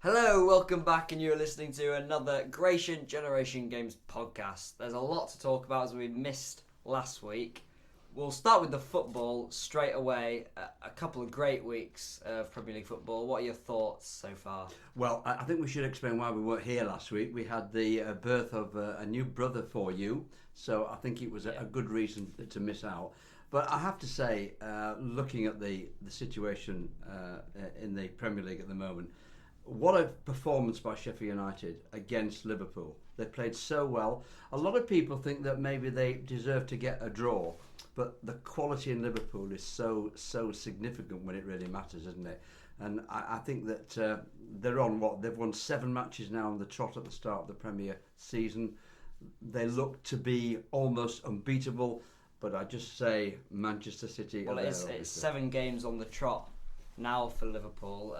Hello, welcome back, and you're listening to another Gration Generation Games podcast. There's a lot to talk about as we missed last week. We'll start with the football straight away. A couple of great weeks of Premier League football. What are your thoughts so far? Well, I think we should explain why we weren't here last week. We had the birth of a new brother for you, so I think it was a good reason to miss out. But I have to say, looking at the situation in the Premier League at the moment, what a performance by Sheffield United against Liverpool. They played so well. A lot of people think that maybe they deserve to get a draw, but the quality in Liverpool is so significant when it really matters, isn't it? And I think that they're on they've won 7 matches now on the trot at the start of the Premier season. They look to be almost unbeatable, but I just say Manchester City. Well, it's 7 games on the trot now for Liverpool.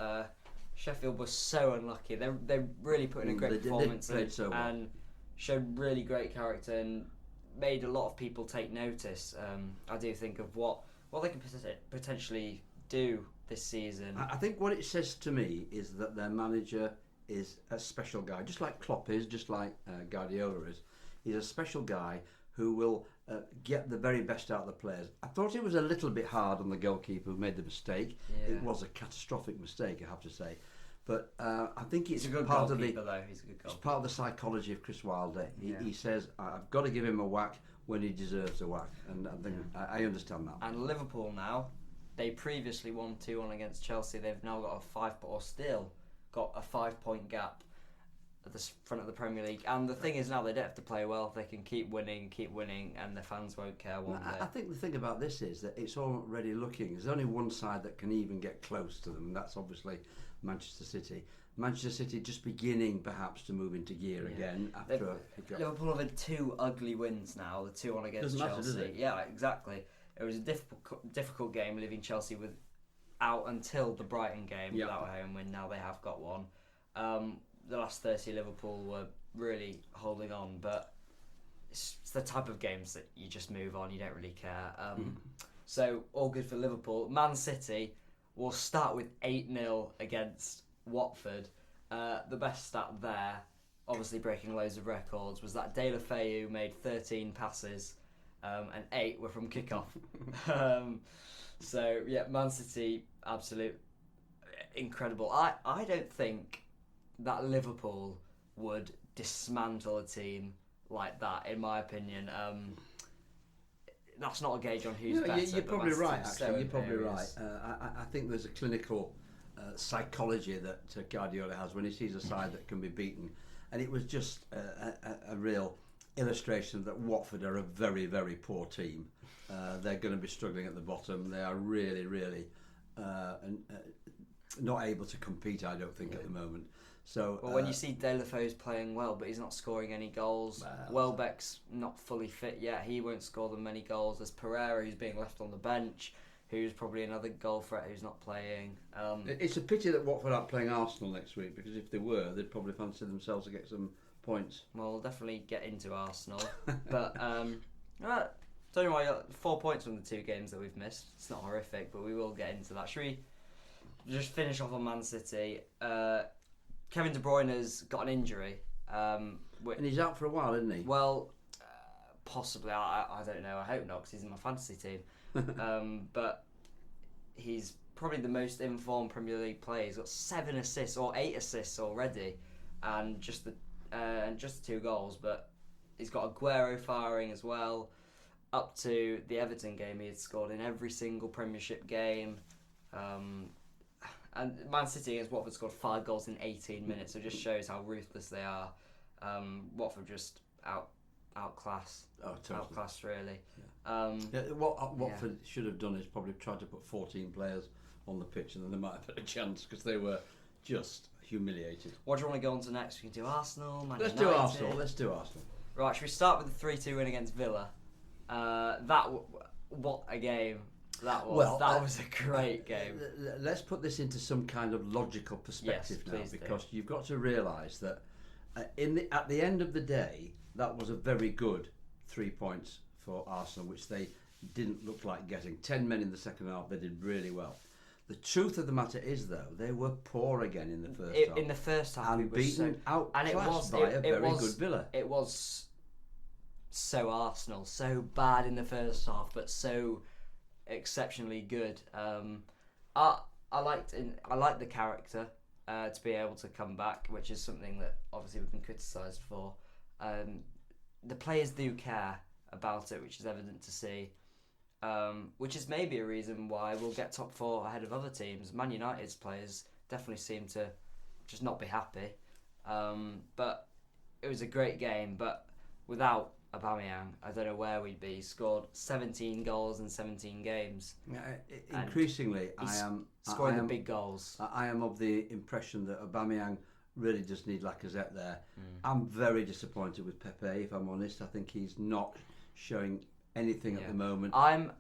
Sheffield was so unlucky. They really put in a great performance and showed really great character and made a lot of people take notice. I do think of what they can potentially do this season. I think what it says to me is that their manager is a special guy, just like Klopp is, just like Guardiola is. He's a special guy who will get the very best out of the players. I thought it was a little bit hard on the goalkeeper who made the mistake. Yeah. It was a catastrophic mistake, I have to say. But I think it's part of the it's part of the psychology of Chris Wilder. He says, I've got to give him a whack when he deserves a whack, and I think I understand that. And Liverpool now, they previously won 2-1 against Chelsea. They've now got a 5-point gap at the front of the Premier League. And the thing is now they don't have to play well. They can keep winning, and the fans won't care one day. I think the thing about this is that it's already looking. There's only one side that can even get close to them, and that's obviously Manchester City. Manchester City just beginning perhaps to move into gear again after Liverpool have had 2 ugly wins now. The 2-1 against Chelsea. Does it? Yeah, exactly. It was a difficult game, leaving Chelsea out until the Brighton game without a home win. Now they have got one. The last 30 Liverpool were really holding on, but it's the type of games that you just move on. You don't really care. So all good for Liverpool. Man City will start with 8-0 against Watford. The best stat there, obviously breaking loads of records, was that De La Feu made 13 passes and 8 were from kickoff. So yeah, Man City, absolute incredible. I don't think that Liverpool would dismantle a team like that, in my opinion. That's not a gauge on who's better. You're probably right, actually. You're probably right. I think there's a clinical psychology that Guardiola has when he sees a side that can be beaten. And it was just a real illustration that Watford are a very, very poor team. They're going to be struggling at the bottom. They are really, really not able to compete, I don't think, at the moment. So, when you see De La Feu's playing well, but he's not scoring any goals. Welbeck's not fully fit yet. He won't score them many goals. There's Pereira, who's being left on the bench, who's probably another goal threat who's not playing. It's a pity that Watford aren't playing Arsenal next week, because if they were, they'd probably fancy themselves to get some points. Well, we'll definitely get into Arsenal. But don't know why 4 points from the 2 games that we've missed. It's not horrific, but we will get into that. Should we just finish off on Man City? Kevin De Bruyne's got an injury. And he's out for a while, isn't he? Well, possibly. I don't know. I hope not, because he's in my fantasy team. But he's probably the most informed Premier League player. He's got 7 assists or 8 assists already, and just the 2 goals. But he's got Aguero firing as well. Up to the Everton game, he had scored in every single Premiership game. And Man City against Watford scored 5 goals in 18 minutes, so it just shows how ruthless they are. Watford just outclassed. Totally. Outclassed, really. Yeah. What Watford should have done is probably tried to put 14 players on the pitch, and then they might have had a chance, because they were just humiliated. What do you want to go on to next? We can do Arsenal, Man Let's United. Let's do Arsenal. Right, should we start with the 3-2 win against Villa? What a game that was. Well, that was a great game. Let's put this into some kind of logical perspective now, because you've got to realise that at the end of the day, that was a very good 3 points for Arsenal, which they didn't look like getting. 10 men in the second half, they did really well. The truth of the matter is, though, they were poor again in the first half. In the first half, and beaten outclassed by a very good Villa. It was so Arsenal, so bad in the first half, but so exceptionally good. I liked the character to be able to come back, which is something that obviously we've been criticised for. The players do care about it, which is evident to see. Which is maybe a reason why we'll get top 4 ahead of other teams. Man United's players definitely seem to just not be happy. But it was a great game. But without Aubameyang, I don't know where we'd be. He scored 17 goals in 17 games. Increasingly, I am scoring the big goals. I am of the impression that Aubameyang really does need Lacazette there. I'm very disappointed with Pepe, if I'm honest. I think he's not showing anything at the moment. I'm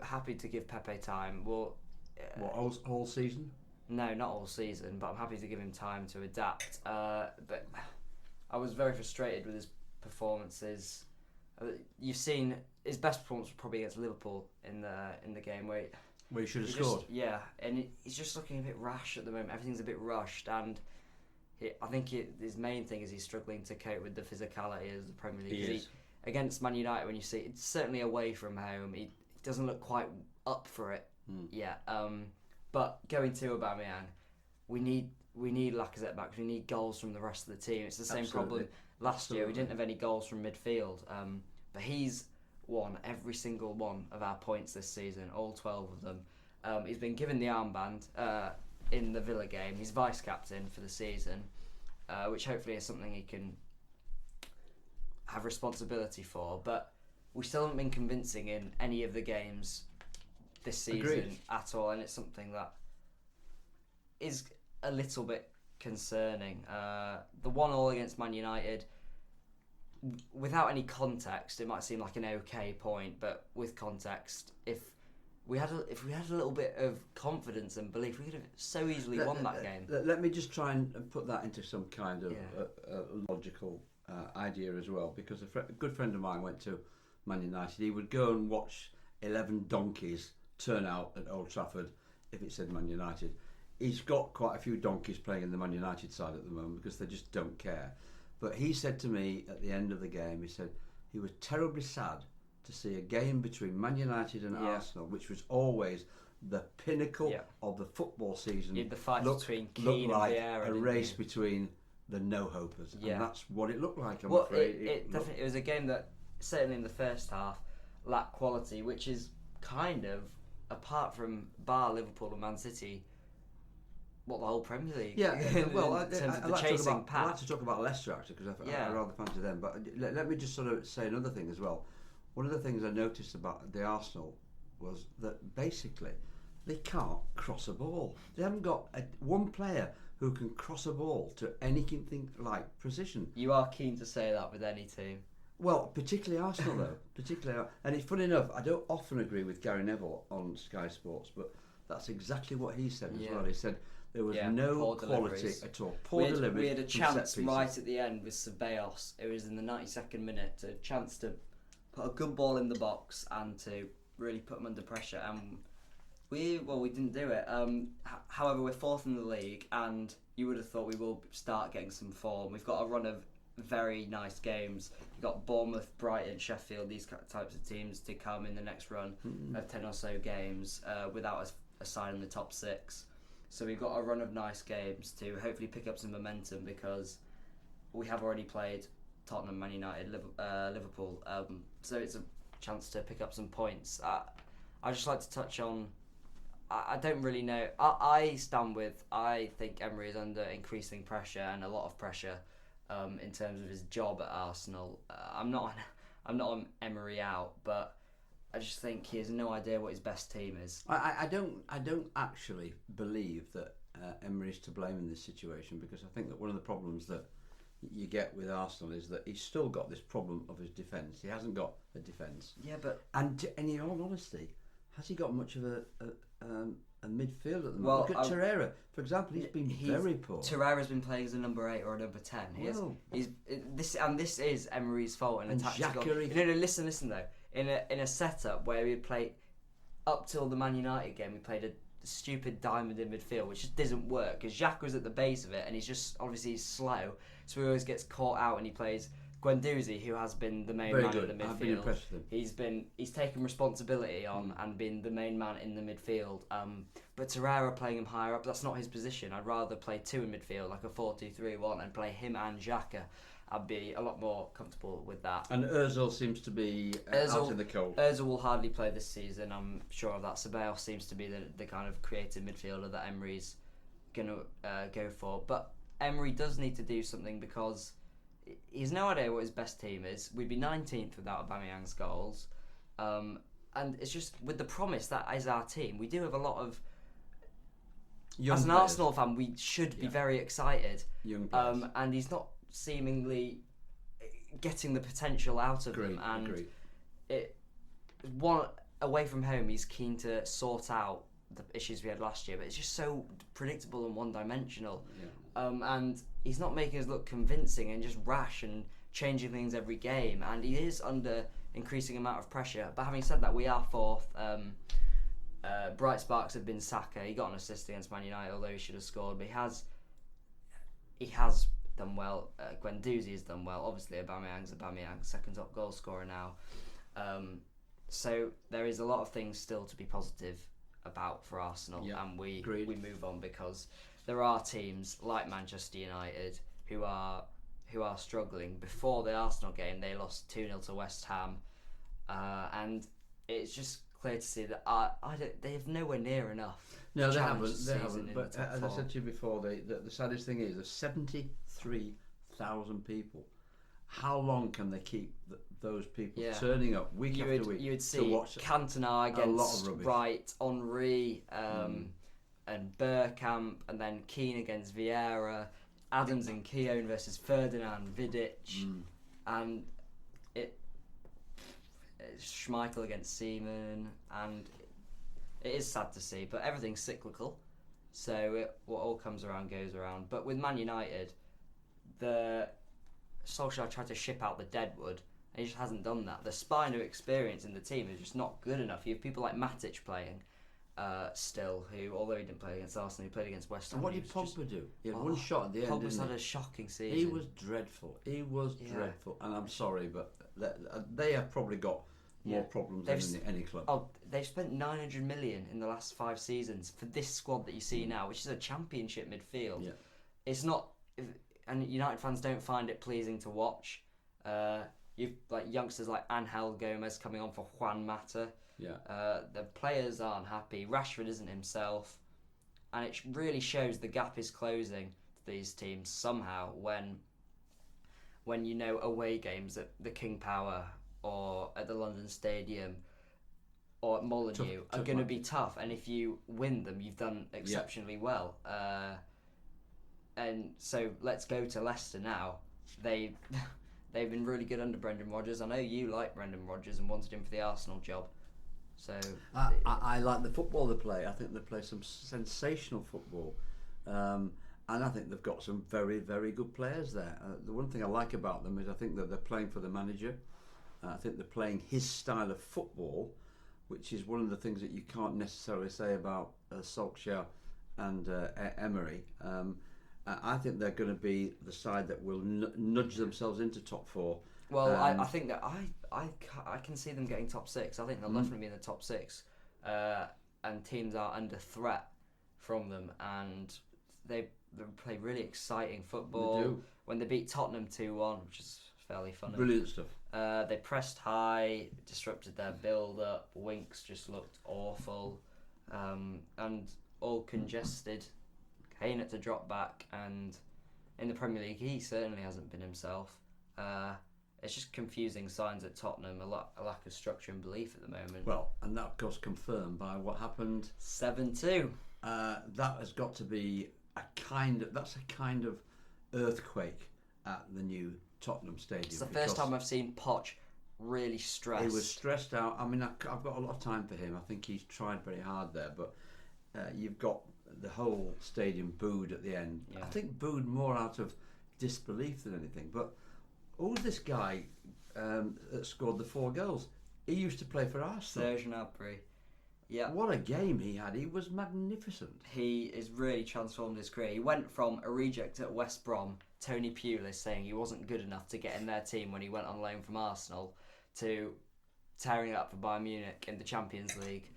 happy to give Pepe time. Well, all season? No, not all season, but I'm happy to give him time to adapt. But I was very frustrated with his performances. You've seen his best performance was probably against Liverpool in the game where he should have scored. And he's just looking a bit rash at the moment. Everything's a bit rushed, and I think his main thing is he's struggling to cope with the physicality of the Premier League. Against Man United, when you see it's certainly away from home, he doesn't look quite up for it yet. But going to Aubameyang, we need Lacazette back. We need goals from the rest of the team. It's the same problem last year. We didn't have any goals from midfield, but he's won every single one of our points this season, all 12 of them. He's been given the armband in the Villa game. He's vice captain for the season, which hopefully is something he can have responsibility for, but we still haven't been convincing in any of the games this season at all, and it's something that is a little bit concerning. The 1-1 against Man United, without any context, it might seem like an okay point, but with context, if we had a little bit of confidence and belief, we could have so easily won that game. Let me just try and put that into some kind of logical idea as well, because a good friend of mine went to Man United. He would go and watch 11 donkeys turn out at Old Trafford if it said Man United. He's got quite a few donkeys playing in the Man United side at the moment because they just don't care. But he said to me at the end of the game, he said he was terribly sad to see a game between Man United and Arsenal, which was always the pinnacle of the football season. The fight between Keane and Vieira, a race between the no-hopers, and that's what it looked like. I'm afraid it definitely was a game that certainly in the first half lacked quality, which is kind of, apart from bar Liverpool and Man City, what the whole Premier League. Well, in terms of the chasing pack. I'd like to talk about Leicester actually, because I rather fancy them. But let me just sort of say another thing as well. One of the things I noticed about the Arsenal was that basically they can't cross a ball. They haven't got one player who can cross a ball to anything like precision. You are keen to say that with any team. Well, particularly Arsenal though. And it's funny enough, I don't often agree with Gary Neville on Sky Sports, but that's exactly what he said as well. He said there was no quality at all. Poor delivery. We had a chance right at the end with Ceballos. It was in the 92nd minute, a chance to put a good ball in the box and to really put them under pressure, and we didn't do it. However, we're 4th in the league, and you would have thought we will start getting some form. We've got a run of very nice games. We've got Bournemouth, Brighton, Sheffield, these types of teams to come in the next run of 10 or so games without a side in the top 6. So we've got a run of nice games to hopefully pick up some momentum, because we have already played Tottenham, Man United, Liverpool. So it's a chance to pick up some points. I'd just like to touch on, I don't really know. I think Emery is under increasing pressure, and a lot of pressure in terms of his job at Arsenal. I'm not on Emery out, but I just think he has no idea what his best team is. I don't actually believe that Emery is to blame in this situation, because I think that one of the problems that you get with Arsenal is that he's still got this problem of his defence. He hasn't got a defence. Yeah, but and in all honesty, has he got much of a midfield at the moment? Look at Torreira, for example. He's been very poor. Torreira's been playing as a number 8 or a number 10. This is Emery's fault and a tactical. Jackery. No, listen though. In a setup where we play up till the Man United game, we played a stupid diamond in midfield, which just doesn't work because Xhaka was at the base of it, and he's slow, so he always gets caught out, and he plays Guendouzi, who has been the main man in the midfield. I've been impressed with him. He's taken responsibility on and been the main man in the midfield. But Torreira playing him higher up, that's not his position. I'd rather play two in midfield, like a 4-2-3-1, and play him and Xhaka. I'd be a lot more comfortable with that. And Ozil seems to be out in the cold. Ozil will hardly play this season, I'm sure of that. Ceballos seems to be the kind of creative midfielder that Emery's going to go for. But Emery does need to do something because he's no idea what his best team is. We'd be 19th without Aubameyang's goals. And it's just with the promise that is our team. We do have a lot of... Young as an players. Arsenal fan, we should be very excited. Young players. And he's not seemingly getting the potential out of them, and away from home he's keen to sort out the issues we had last year, but it's just so predictable and one-dimensional, and he's not making us look convincing and just rash and changing things every game, and he is under increasing amount of pressure. But having said that, we are fourth. Bright sparks have been Saka. He got an assist against Man United, although he should have scored, but he has done well. Guendouzi has done well. Obviously, Aubameyang's second top goal scorer now. So there is a lot of things still to be positive about for Arsenal, and we move on because there are teams like Manchester United who are struggling. Before the Arsenal game, they lost 2-0 to West Ham, and it's just clear to see that they have nowhere near enough. No, they haven't. But as I said to you before, the saddest thing is there's 73,000 people. How long can they keep those people turning up week after week? You would see to watch Cantona against rubbish. Wright, Henry, and Bergkamp, and then Keane against Vieira, Adams and Keown versus Ferdinand, Vidic, and Schmeichel against Seaman, and it is sad to see, but everything's cyclical, so what all comes around goes around. But with Man United, Solskjaer tried to ship out the deadwood, and he just hasn't done that. The spine of experience in the team is just not good enough. You have people like Matic playing still, who, although he didn't play against Arsenal, he played against West Ham. And what did Pogba do? He had one shot at the end, Pogba's didn't had he? a shocking season. He was dreadful. Dreadful. And I'm sorry, but they have probably got more problems than any club. Oh, they've spent 900 million in the last 5 seasons for this squad that you see now, which is a championship midfield. Yeah. It's not, and United fans don't find it pleasing to watch. You've like youngsters like Angel Gomez coming on for Juan Mata. Yeah. The players aren't happy. Rashford isn't himself, and it really shows the gap is closing to these teams somehow when away games at the King Power or at the London Stadium or at Molineux are going to be tough, and if you win them, you've done exceptionally well. And so let's go to Leicester now. They've been really good under Brendan Rodgers. I know you like Brendan Rodgers and wanted him for the Arsenal job. So I like the football they play. I think they play some sensational football, and I think they've got some very, very good players there. The one thing I like about them is I think that they're playing for the manager. I think they're playing his style of football, which is one of the things that you can't necessarily say about Solskjaer and Emery. I think they're going to be the side that will nudge themselves into top 4. Well, I think that I can see them getting top 6. I think they'll definitely be in the top 6, and teams are under threat from them, and they play really exciting football. They do. When they beat Tottenham 2-1, which is fairly funny. Brilliant stuff. They pressed high, disrupted their build-up. Winks just looked awful, and all congested. Kane had to drop back, and in the Premier League, he certainly hasn't been himself. It's just confusing signs at Tottenham, a lack of structure and belief at the moment. Well, and that of course confirmed by what happened 7-2. That has got to be a kind of earthquake at the new Tottenham Stadium. It's the first time I've seen Poch really stressed. He was stressed out. I mean, I've got a lot of time for him. I think he's tried very hard there, but you've got the whole stadium booed at the end. Yeah. I think booed more out of disbelief than anything. But who's this guy that scored the 4 goals? He used to play for Arsenal. Serge Gnabry. Yeah. What a game he had. He was magnificent. He has really transformed his career. He went from a reject at West Brom, Tony Pulis saying he wasn't good enough to get in their team when he went on loan from Arsenal, to tearing it up for Bayern Munich in the Champions League.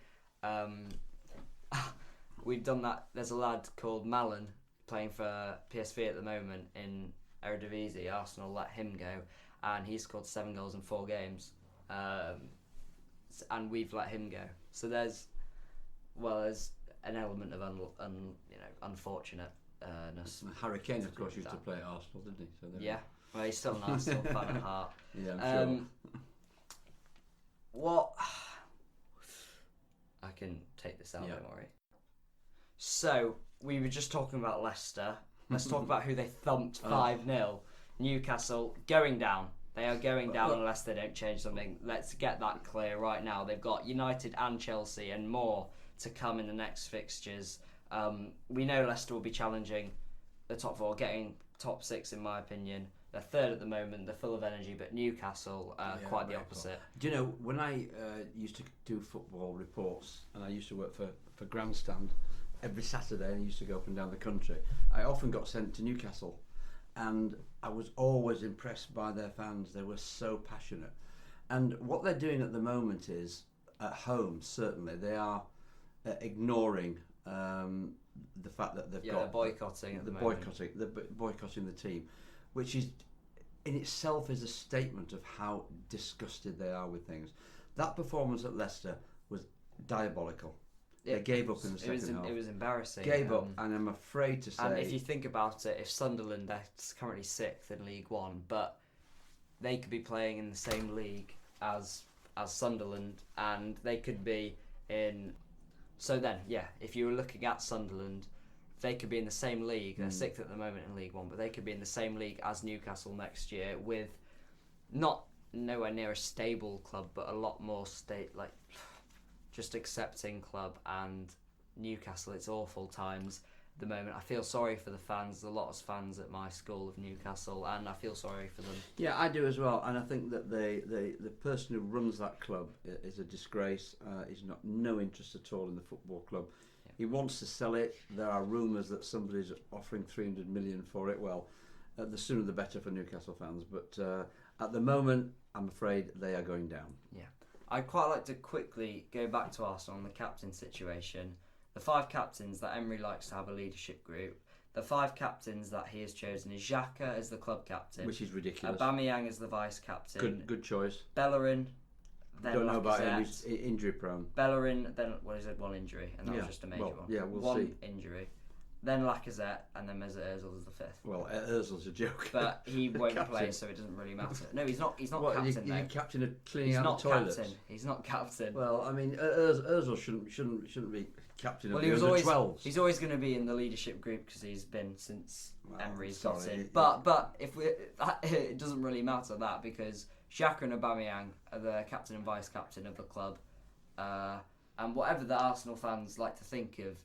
We've done that. There's a lad called Malin playing for PSV at the moment in Eredivisie. Arsenal let him go, and he scored 7 goals in 4 games. And we've let him go. So there's an element of unfortunateness. Harry Kane, of course, used to play at Arsenal, didn't he? So yeah, well, he's still an Arsenal fan at heart. Yeah, I'm sure. What? I can take this out, don't worry. So we were just talking about Leicester. Let's talk about who they thumped 5-0. Newcastle going down. They are going down unless they don't change something. Let's get that clear right now. They've got United and Chelsea and more to come in the next fixtures. We know Leicester will be challenging the top 4, getting top 6 in my opinion. They're third at the moment. They're full of energy, but Newcastle quite the opposite. Cool. Do you know, when I used to do football reports, and I used to work for Grandstand every Saturday, and I used to go up and down the country, I often got sent to Newcastle. And I was always impressed by their fans. They were so passionate. And what they're doing at the moment is, at home, certainly, they are ignoring the fact that they've got... they're boycotting at the moment. They're boycotting the team, which is, in itself, is a statement of how disgusted they are with things. That performance at Leicester was diabolical. They gave up in the second half. It was embarrassing. Gave up, and I'm afraid to say... And if you think about it, if Sunderland, they're currently 6th in League One, but they could be playing in the same league as Sunderland, and they could be in... So then, if you were looking at Sunderland, they could be in the same league. They're 6th at the moment in League One, but they could be in the same league as Newcastle next year with not nowhere near a stable club, but a lot more just accepting club. And Newcastle, it's awful times at the moment. I feel sorry for the fans. There's a lot of fans at my school of Newcastle, and I feel sorry for them. Yeah, I do as well. And I think that the person who runs that club is a disgrace. He's no interest at all in the football club. Yeah. He wants to sell it. There are rumours that somebody's offering 300 million for it. Well, the sooner the better for Newcastle fans. But at the moment, I'm afraid they are going down. Yeah. I'd quite like to quickly go back to Arsenal on the captain situation. The 5 captains that Emery likes to have a leadership group. The 5 captains that he has chosen is Xhaka as the club captain, which is ridiculous. Aubameyang as the vice captain. Good choice. Bellerin. Then don't know about him. He's injury prone. Bellerin. Then he had 1 injury, and that was just a major one. Yeah, we'll one see. Injury. Then Lacazette, and then Mesut Ozil is the 5th. Well, Ozil's a joke. But he won't play, so it doesn't really matter. No, he's not captain. You're captain of cleaning out the toilets. He's not captain. Well, I mean, Ozil shouldn't be captain of the under-12s. He's always going to be in the leadership group because he's been since Emery's got in. But if it doesn't really matter that, because Xhaka and Aubameyang are the captain and vice captain of the club, and whatever the Arsenal fans like to think of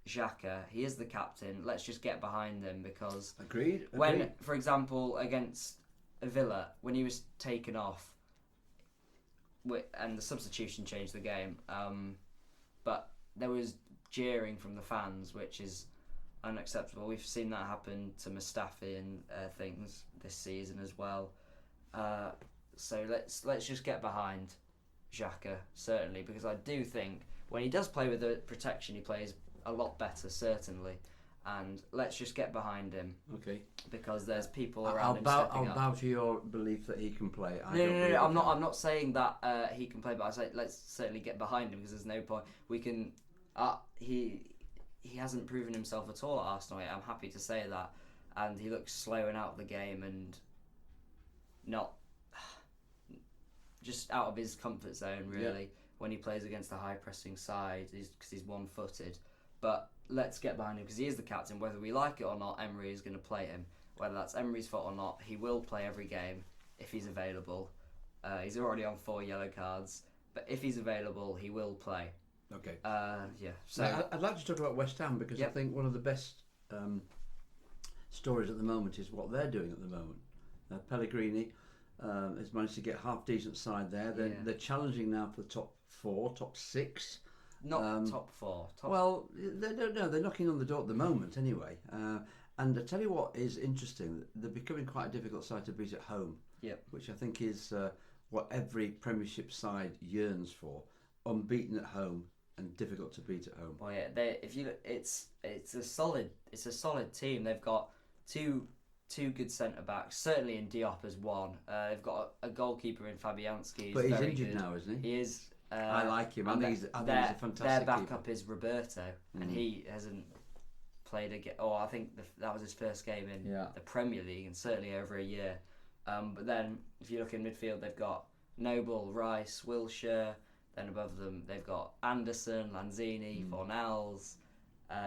Xhaka, he is the captain. Let's just get behind him, because agreed. When, for example, against Villa, when he was taken off, and the substitution changed the game, but there was jeering from the fans, which is unacceptable. We've seen that happen to Mustafi and things this season as well. So let's just get behind Xhaka, certainly, because I do think when he does play with the protection, he plays a lot better, certainly, and let's just get behind him. Okay. Because there's people around him stepping up. I'll bow to your belief that he can play. No. I'm not saying that he can play, but I say let's certainly get behind him, because there's no point. We can. He hasn't proven himself at all at Arsenal yet. I'm happy to say that, and he looks slow and out of the game, and not just out of his comfort zone, really. When he plays against a high pressing side, because he's one-footed. But let's get behind him, because he is the captain. Whether we like it or not, Emery is going to play him. Whether that's Emery's fault or not, he will play every game if he's available. He's already on 4 yellow cards, but if he's available, he will play. Okay. So now, I'd like to talk about West Ham, because I think one of the best stories at the moment is what they're doing at the moment. Pellegrini has managed to get half decent side there. They're challenging now for the top 4, top 6. Not top 4. Well, they're knocking on the door at the moment anyway. And I tell you what is interesting, they're becoming quite a difficult side to beat at home. Yep. Which I think is what every Premiership side yearns for: unbeaten at home and difficult to beat at home. Well, yeah, if you look, it's a solid team. They've got two good centre backs. Certainly in Diop as one. They've got a goalkeeper in Fabianski. But he's injured now, isn't he? He is. I like him. I think he's a fantastic Their backup keeper. is Roberto, and he hasn't played again. Oh, I think that was his first game in the Premier League, and certainly over a year. But then, if you look in midfield, they've got Noble, Rice, Wilshere. Then above them, they've got Anderson, Lanzini, Fornals.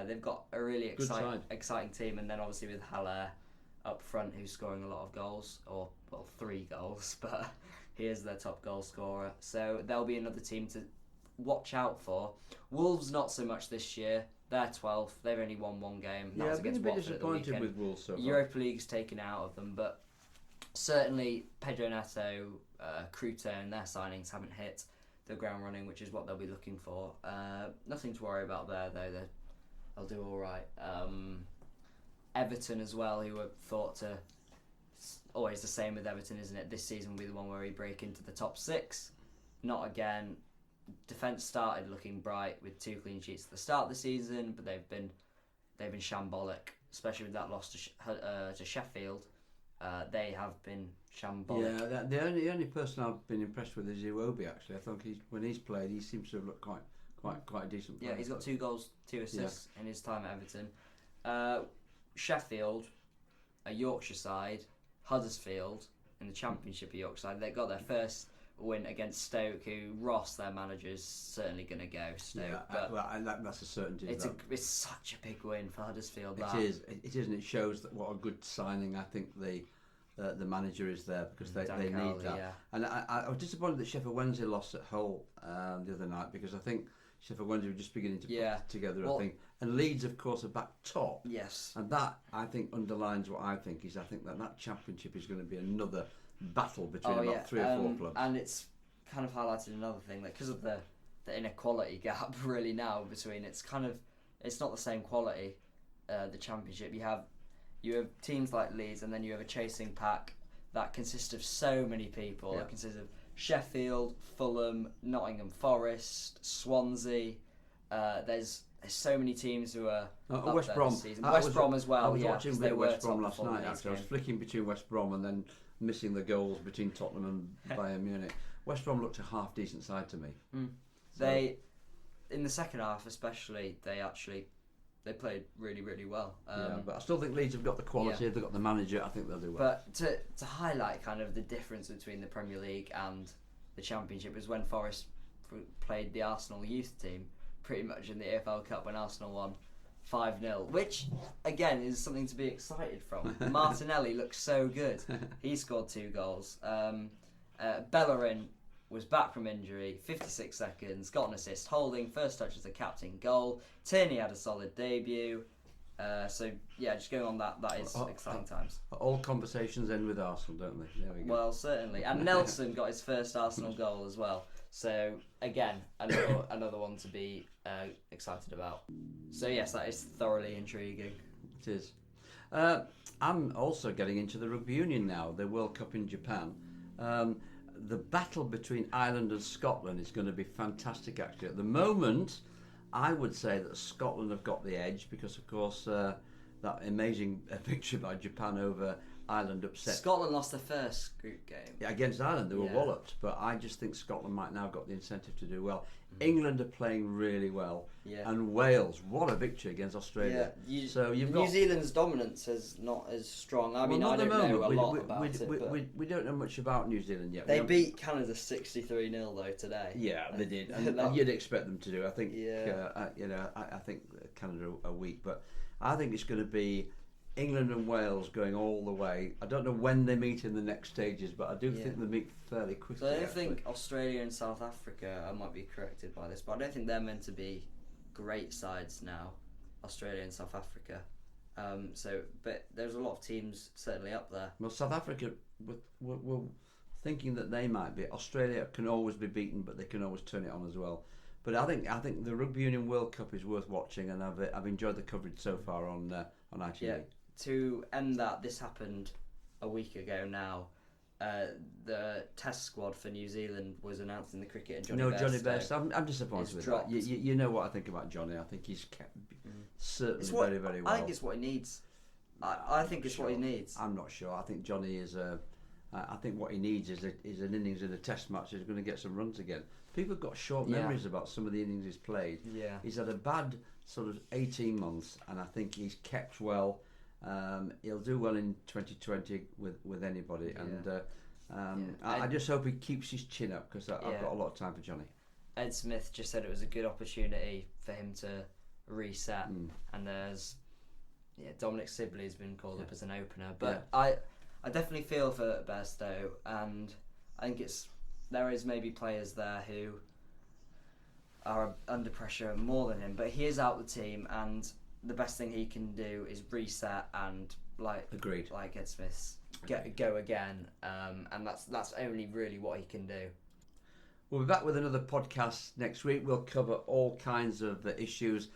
They've got a really exciting team. And then obviously with Haller up front, who's scoring a lot of goals, 3 goals, but he is their top goal scorer. So they'll be another team to watch out for. Wolves, not so much this year. They're 12th. They've only won 1 game. That was I've been a bit disappointed with Wolves so far. Europa League's taken out of them, but certainly Pedro Neto, Cruto and their signings haven't hit the ground running, which is what they'll be looking for. Nothing to worry about there, though. They'll do all right. Everton as well, who were thought to... Always the same with Everton, isn't it? This season will be the one where we break into the top 6. Not again. Defence started looking bright with 2 clean sheets at the start of the season, but they've been shambolic, especially with that loss to Sheffield. They have been shambolic. Yeah, the only person I've been impressed with is Iwobi. Actually, I think when he's played, he seems to have looked quite a decent player. Yeah, he's got 2 goals, 2 assists in his time at Everton. Sheffield, a Yorkshire side, Huddersfield in the Championship of Yorkshire. They got their first win against Stoke, who Ross, their manager, is certainly going to go. Stoke, that's a certainty. It's such a big win for Huddersfield. It is, and it shows that what a good signing I think the manager is there, because they need that. Yeah. And I was disappointed that Sheffield Wednesday lost at Hull the other night, because I think Sheffield Wednesday were just beginning to put together a thing. And Leeds, of course, are back top. Yes. And that, I think, underlines what I think is, I think that Championship is going to be another battle between about 3 or 4 clubs. And it's kind of highlighted another thing, that because of the inequality gap really now between, it's not the same quality, the Championship. You have teams like Leeds, and then you have a chasing pack that consists of so many people. It consists of Sheffield, Fulham, Nottingham Forest, Swansea. There's so many teams who are West Brom. West Brom as well. I was watching West Brom last night. Actually, I was flicking between West Brom and then missing the goals between Tottenham and Bayern Munich. West Brom looked a half decent side to me. They, in the second half especially, they played really, really well. But I still think Leeds have got the quality. They've got the manager. I think they'll do well. But to highlight kind of the difference between the Premier League and the Championship is when Forest played the Arsenal youth team, pretty much in the EFL Cup, when Arsenal won 5-0, which again is something to be excited from. Martinelli looks so good. He scored 2 goals. Bellerin was back from injury, 56 seconds, got an assist. Holding, first touch as a captain, goal. Tierney had a solid debut. Just going on that is exciting times. All conversations end with Arsenal, don't they? There we go. Well, certainly. And Nelson got his first Arsenal goal as well. So, again, another one to be excited about. So, yes, that is thoroughly intriguing. It is. I'm also getting into the Rugby Union now, the World Cup in Japan. The battle between Ireland and Scotland is going to be fantastic, actually. At the moment, I would say that Scotland have got the edge, because, of course, that amazing victory by Japan over Ireland upset. Scotland lost their first group game. Yeah, against Ireland, they were walloped, but I just think Scotland might now have got the incentive to do well. England are playing really well, and Wales, what a victory against Australia. New Zealand's dominance is not as strong. I mean, I don't know a lot about it. We don't know much about New Zealand yet. They beat Canada 63-0 though today. Yeah, they did, and you'd expect them to do. I think, I think Canada are weak, but I think it's going to be England and Wales going all the way. I don't know when they meet in the next stages, but I do think they meet fairly quickly. So I don't think Australia and South Africa, I might be corrected by this, but I don't think they're meant to be great sides now, Australia and South Africa. But there's a lot of teams certainly up there. Well, South Africa were thinking that they might be. Australia can always be beaten, but they can always turn it on as well. But I think the Rugby Union World Cup is worth watching, and I've enjoyed the coverage so far on ITV. Yeah. To end that, this happened a week ago now. The test squad for New Zealand was announced in the cricket, and Johnny Bairstow. I'm disappointed with that. You know what I think about Johnny. I think he's kept certainly very, very well. I think it's what he needs. I think it's what he needs. I'm not sure. I think Johnny is. I think what he needs is an innings in a test match. He's going to get some runs again. People have got short memories about some of the innings he's played. Yeah. He's had a bad sort of 18 months, and I think he's kept well. He'll do well in 2020 with anybody, and I just hope he keeps his chin up, because I've got a lot of time for Johnny. Ed Smith just said it was a good opportunity for him to reset, and there's Dominic Sibley has been called up as an opener, but I definitely feel for Bairstow, and I think there is maybe players there who are under pressure more than him, but he is out the team, and the best thing he can do is reset and like Ed Smith's go again, and that's only really what he can do. We'll be back with another podcast next week. We'll cover all kinds of issues,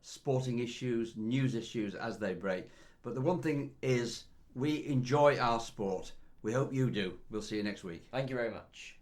sporting issues, news issues as they break. But the one thing is, we enjoy our sport. We hope you do. We'll see you next week. Thank you very much.